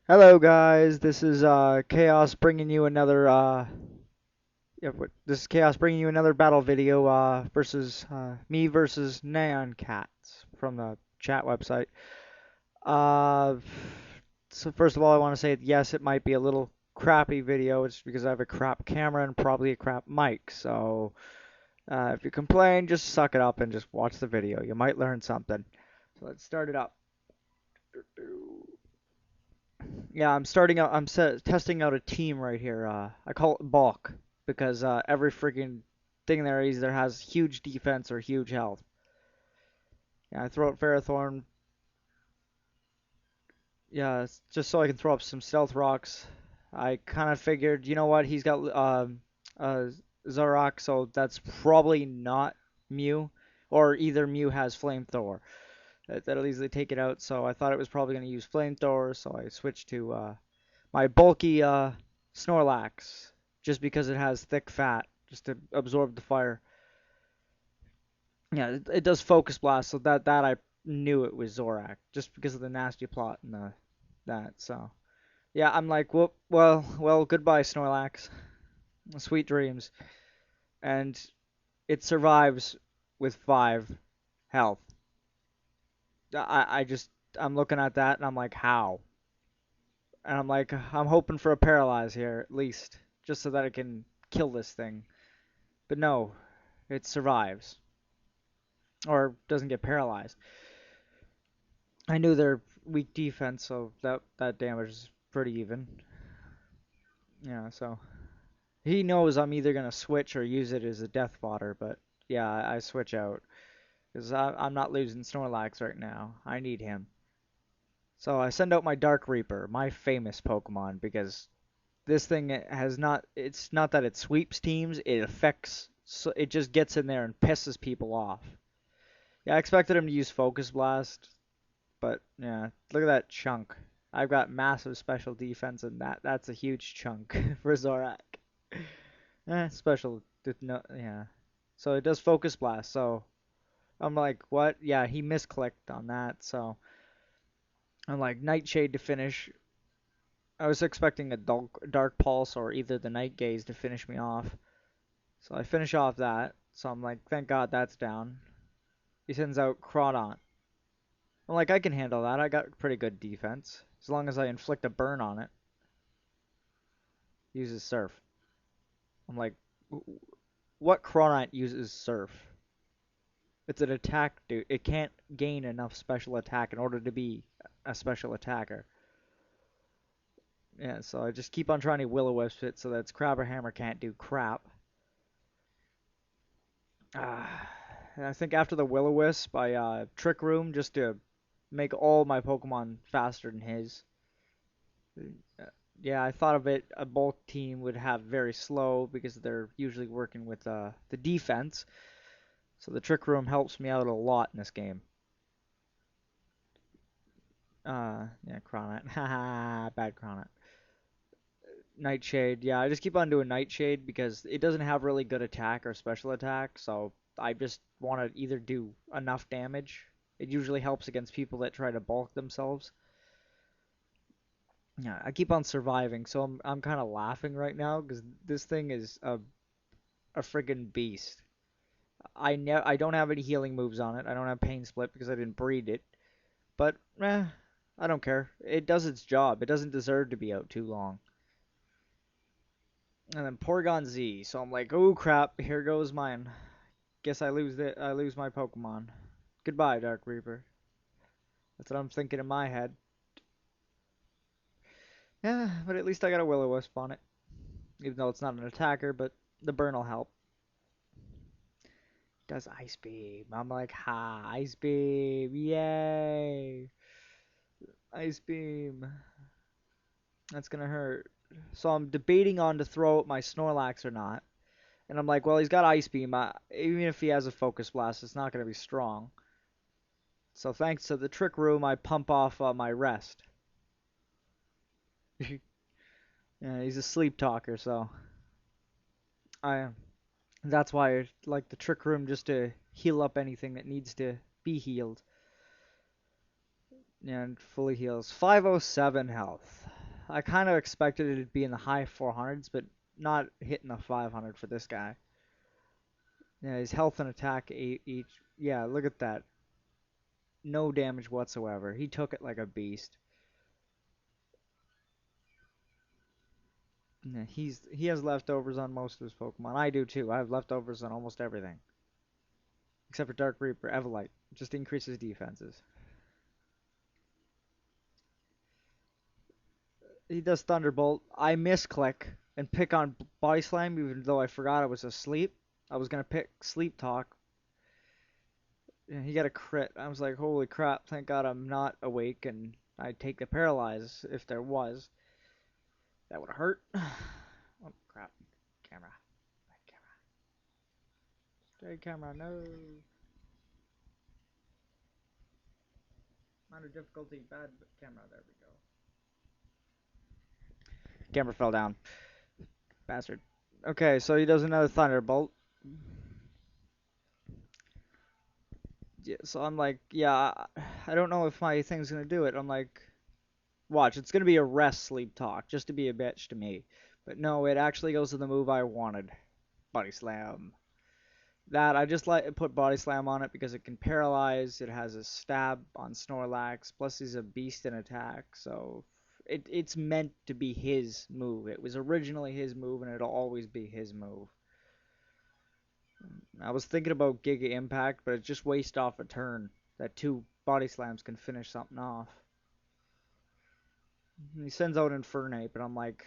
Hello guys, this is Chaos bringing you another this is Chaos bringing you another battle video versus me versus nyancat from the chat website. Uh so first of all, I want to say yes, it might be a little crappy video. It's because I have a crap camera and probably a crap mic. So if you complain, just suck it up and just watch the video. You might learn something. So let's start it up. Yeah, I'm starting out. Testing out a team right here. I call it bulk because every freaking thing there either has huge defense or huge health. Yeah, I throw out Ferrothorn. Yeah, just so I can throw up some stealth rocks. I kind of figured, you know what? He's got uh, Zarok, so that's probably not Mew, or either Mew has flamethrower. That'll easily take it out. So I thought it was probably going to use flamethrower, so I switched to my bulky Snorlax, just because it has thick fat, just to absorb the fire. Yeah, it does focus blast, so that I knew it was Zorak, just because of the nasty plot and that. So yeah, I'm like, well, goodbye Snorlax, sweet dreams, and it survives with 5 health. I'm looking at that and I'm like, how? And I'm like, I'm hoping for a paralyze here at least, just so that I can kill this thing. But no, it survives or doesn't get paralyzed. I knew they're weak defense, so that damage is pretty even. Yeah, so he knows I'm either gonna switch or use it as a death fodder, but yeah, I switch out because I'm not losing Snorlax right now. I need him. So I send out my Dark Reaper, my famous Pokemon, because this thing has not. It's not that it sweeps teams; it affects. So it just gets in there and pisses people off. Yeah, I expected him to use Focus Blast, but yeah, look at that chunk. I've got massive special defense, and that's a huge chunk for Zorak. Special did no, yeah. So it does Focus Blast. So I'm like, what? Yeah, he misclicked on that. So I'm like, Nightshade to finish. I was expecting a dark Pulse or either the Night Gaze to finish me off. So I finish off that. So I'm like, thank God that's down. He sends out Crawdont. I'm like, I can handle that. I got pretty good defense. As long as I inflict a burn on it. Uses Surf. I'm like, what Cronite uses Surf? It's an attack, dude. It can't gain enough special attack in order to be a special attacker. Yeah, so I just keep on trying to Will-O-Wisp it so that its Crabber Hammer can't do crap. And I think after the Will-O-Wisp, I Trick Room just to make all my Pokemon faster than his. Uh, Yeah, I thought of it. A bulk team would have very slow because they're usually working with the defense. So the Trick Room helps me out a lot in this game. Yeah, Cronut. Haha, bad Cronut. Nightshade. Yeah, I just keep on doing Nightshade because it doesn't have really good attack or special attack. So I just want to either do enough damage. It usually helps against people that try to bulk themselves. Yeah, I keep on surviving, so I'm kind of laughing right now because this thing is a friggin' beast. I don't have any healing moves on it. I don't have Pain Split because I didn't breed it. But I don't care. It does its job. It doesn't deserve to be out too long. And then Porygon Z. So I'm like, oh crap, here goes mine. Guess I lose my Pokemon. Goodbye, Dark Reaper. That's what I'm thinking in my head. Yeah, but at least I got a Will-O-Wisp on it. Even though it's not an attacker, but the burn will help. Does Ice Beam. I'm like, ha, Ice Beam. Yay. Ice Beam. That's gonna hurt. So I'm debating on to throw out my Snorlax or not. And I'm like, well, he's got Ice Beam. Even if he has a Focus Blast, it's not going to be strong. So thanks to the Trick Room, I pump off my rest. Yeah, he's a sleep talker, so I that's why I like the Trick Room just to heal up anything that needs to be healed. And fully heals. 507 health. I kind of expected it to be in the high 400s, but not hitting the 500 for this guy. Yeah, his health and attack each. Yeah, look at that. No damage whatsoever. He took it like a beast. Yeah, he has leftovers on most of his Pokemon. I do too. I have leftovers on almost everything. Except for Dark Reaper, Evolite. Just increases defenses. He does Thunderbolt. I misclick and pick on Body Slam even though I forgot I was asleep. I was gonna pick Sleep Talk. And he got a crit. I was like, holy crap, thank god I'm not awake and I'd take the Paralyze if there was. That would hurt. Oh crap. Camera. Camera. Stay camera, no. Minor difficulty, bad camera, there we go. Camera fell down. Bastard. Okay, so he does another Thunderbolt. Yeah, so I'm like, yeah, I don't know if my thing's gonna do it. I'm like, watch, it's gonna be a rest sleep talk, just to be a bitch to me. But no, it actually goes to the move I wanted. Body Slam. That I just like put Body Slam on it because it can paralyze. It has a stab on Snorlax. Plus, he's a beast in attack. So it's meant to be his move. It was originally his move, and it'll always be his move. I was thinking about Giga Impact, but it just wastes off a turn. That two Body Slams can finish something off. He sends out Infernape, and I'm like,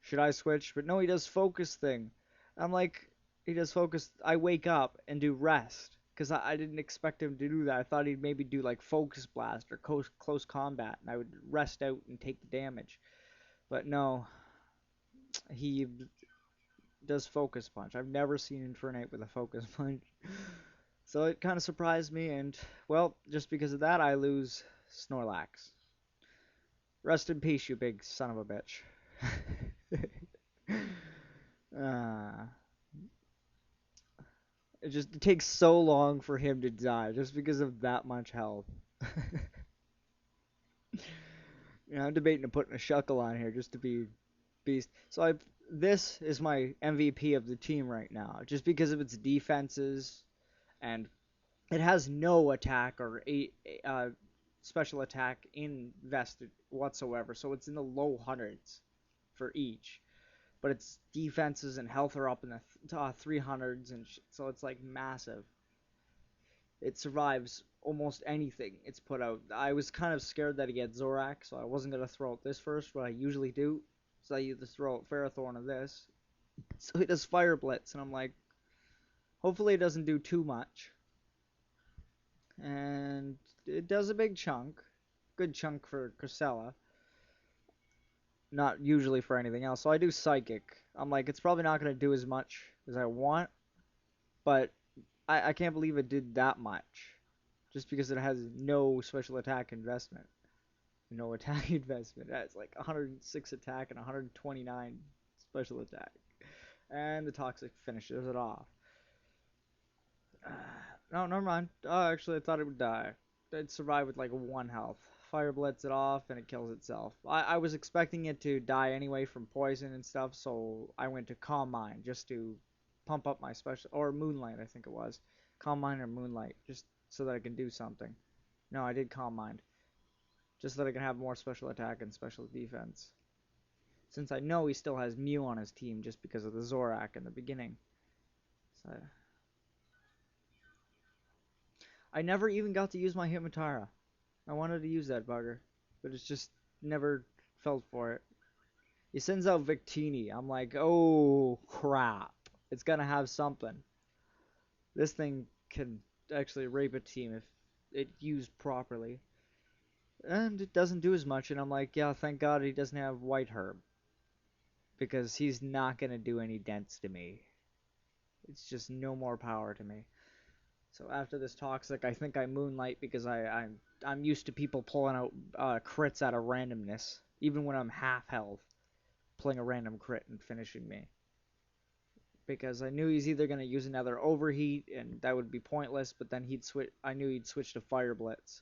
should I switch? But no, he does Focus thing. I'm like, he does Focus. I wake up and do Rest. Because I didn't expect him to do that. I thought he'd maybe do like Focus Blast or close Combat. And I would rest out and take the damage. But no, he does Focus Punch. I've never seen Infernape with a Focus Punch. So it kind of surprised me. And, well, just because of that, I lose Snorlax. Rest in peace, you big son of a bitch. uh, it takes so long for him to die just because of that much health. I'm debating to put a Shuckle on here just to be beast. So this is my MVP of the team right now, just because of its defenses, and it has no attack or special attack invested whatsoever. So it's in the low hundreds for each. But its defenses and health are up in the 300s, and so it's like massive. It survives almost anything it's put out. I was kind of scared that he had Zorak, so I wasn't going to throw out this first, what I usually do. So I either throw out Ferrothorn or this. So he does Fire Blitz, and I'm like, hopefully it doesn't do too much. And it does a big chunk. Good chunk for Cresselia. Not usually for anything else. So I do Psychic. I'm like, it's probably not going to do as much as I want, but I can't believe it did that much. Just because it has no special attack investment. No attack investment. It has like 106 attack and 129 special attack. And the Toxic finishes it off. No, never mind. Oh, actually, I thought it would die. It'd survive with like 1 health. Fire Blitz it off and it kills itself. I was expecting it to die anyway from poison and stuff, so I went to Calm Mind just to pump up my special. Or Moonlight, I think it was. Calm Mind or Moonlight, just so that I can do something. No, I did Calm Mind. Just so that I can have more special attack and special defense. Since I know he still has Mew on his team just because of the Zorak in the beginning. So I never even got to use my Hitmontara. I wanted to use that bugger, but it's just never felt for it. He sends out Victini. I'm like, oh crap. It's gonna have something. This thing can actually rape a team if it used properly. And it doesn't do as much, and I'm like, yeah, thank God he doesn't have White Herb. Because he's not gonna do any dents to me. It's just no more power to me. So after this Toxic, I think I Moonlight because I'm used to people pulling out crits out of randomness. Even when I'm half health, pulling a random crit and finishing me. Because I knew he's either going to use another Overheat, and that would be pointless, but then he'd switch. I knew he'd switch to Fire Blitz.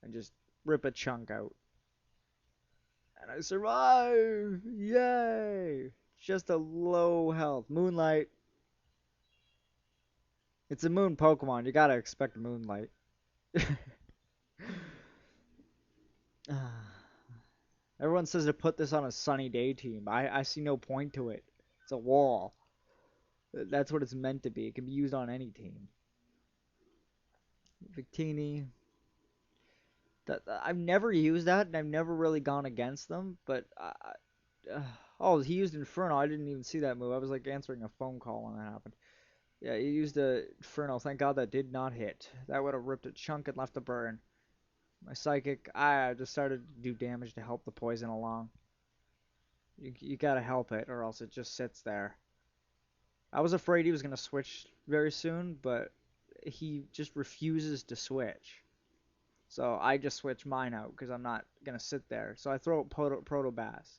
And just rip a chunk out. And I survive! Yay! Just a low health. Moonlight. It's a moon Pokemon. You gotta expect moonlight. Everyone says to put this on a sunny day team. I see no point to it. It's a wall. That's what it's meant to be. It can be used on any team. Victini. I've never used that, and I've never really gone against them. But oh, he used Inferno. I didn't even see that move. I was like answering a phone call when that happened. Yeah, he used a Inferno. Thank God that did not hit. That would have ripped a chunk and left a burn. My Psychic, I just started to do damage to help the poison along. You gotta help it, or else it just sits there. I was afraid he was gonna switch very soon, but he just refuses to switch. So I just switch mine out because I'm not gonna sit there. So I throw out Protobass.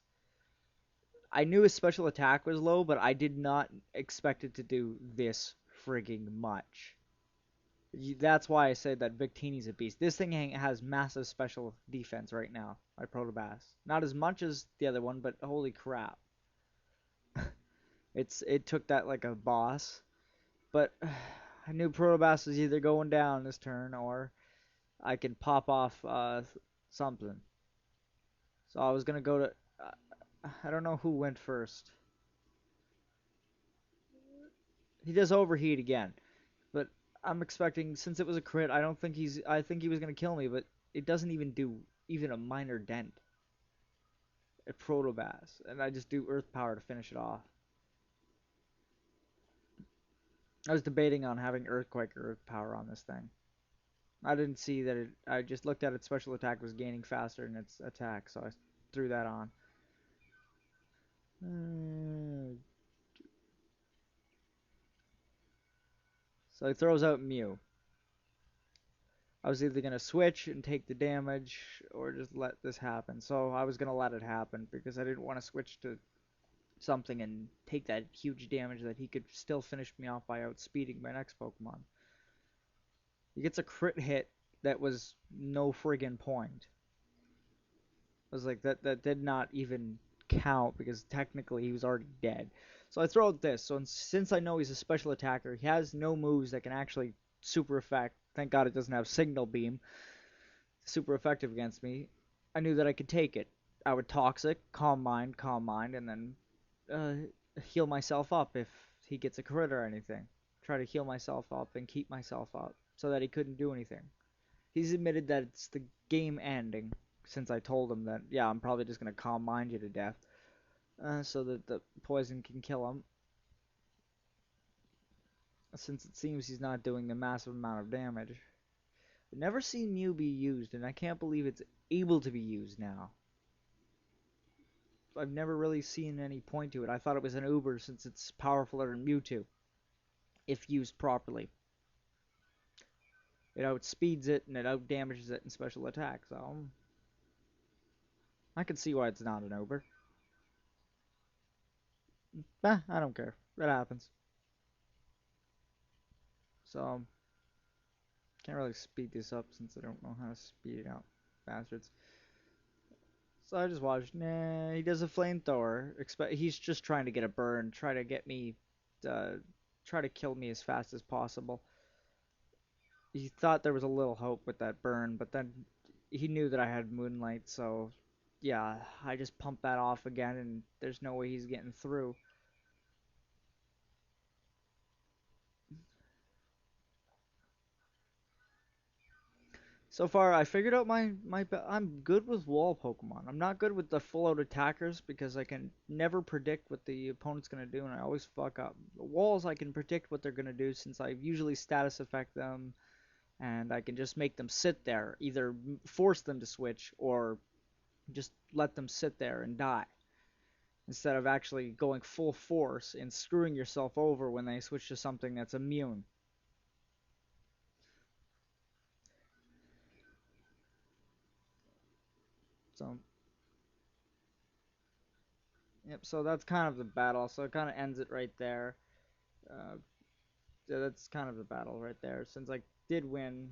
I knew his special attack was low, but I did not expect it to do this frigging much. That's why I said that Victini's a beast. This thing has massive special defense right now, my Protobass. Not as much as the other one, but holy crap. It took that like a boss. But I knew Protobass was either going down this turn or I could pop off something. So I was gonna go to. I don't know who went first. He does overheat again, but I'm expecting since it was a crit. I don't think he's. I think he was gonna kill me, but it doesn't even do even a minor dent at Protobass, and I just do Earth Power to finish it off. I was debating on having Earthquake or Earth Power on this thing. I didn't see that it. I just looked at its special attack was gaining faster than its attack, so I threw that on. So he throws out Mew. I was either gonna switch and take the damage or just let this happen. So I was gonna let it happen because I didn't want to switch to something and take that huge damage that he could still finish me off by outspeeding my next Pokemon. He gets a crit hit that was no friggin' point. I was like, that did not even count because technically he was already dead. So I throw out this. So since I know he's a special attacker, he has no moves that can actually super effect. Thank God it doesn't have Signal Beam. Super effective against me. I knew that I could take it. I would Toxic, Calm Mind, and then heal myself up if he gets a crit or anything. Try to heal myself up and keep myself up so that he couldn't do anything. He's admitted that it's the game ending since I told him that, yeah, I'm probably just going to Calm Mind you to death so that the poison can kill him. Since it seems he's not doing the massive amount of damage. I've never seen Mew be used, and I can't believe it's able to be used now. I've never really seen any point to it. I thought it was an Uber since it's powerful than Mewtwo, if used properly. It outspeeds it and it outdamages it in special attack, so I can see why it's not an Uber. I don't care. That happens. So can't really speed this up since I don't know how to speed it out. Bastards. So I just watched. Nah, he does a flamethrower. He's just trying to get a burn, try to get me, try to kill me as fast as possible. He thought there was a little hope with that burn, but then he knew that I had Moonlight, so yeah, I just pumped that off again, and there's no way he's getting through. So far, I figured out I'm good with wall Pokemon. I'm not good with the full-out attackers because I can never predict what the opponent's gonna do, and I always fuck up. The walls, I can predict what they're gonna do since I usually status effect them, and I can just make them sit there, either force them to switch or just let them sit there and die instead of actually going full force and screwing yourself over when they switch to something that's immune. So yep, so that's kind of the battle. So it kind of ends it right there. Uh, yeah, that's kind of the battle right there. Since I did win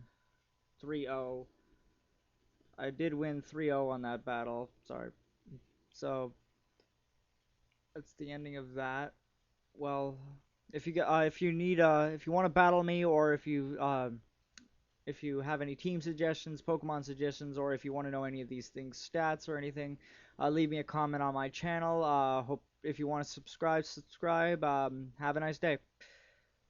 3-0, I did win 3-0 on that battle. Sorry, So that's the ending of that. Well, if you want to battle me, or if you have any team suggestions, Pokemon suggestions, or if you want to know any of these things, stats or anything, leave me a comment on my channel. Hope if you want to subscribe, subscribe. Have a nice day.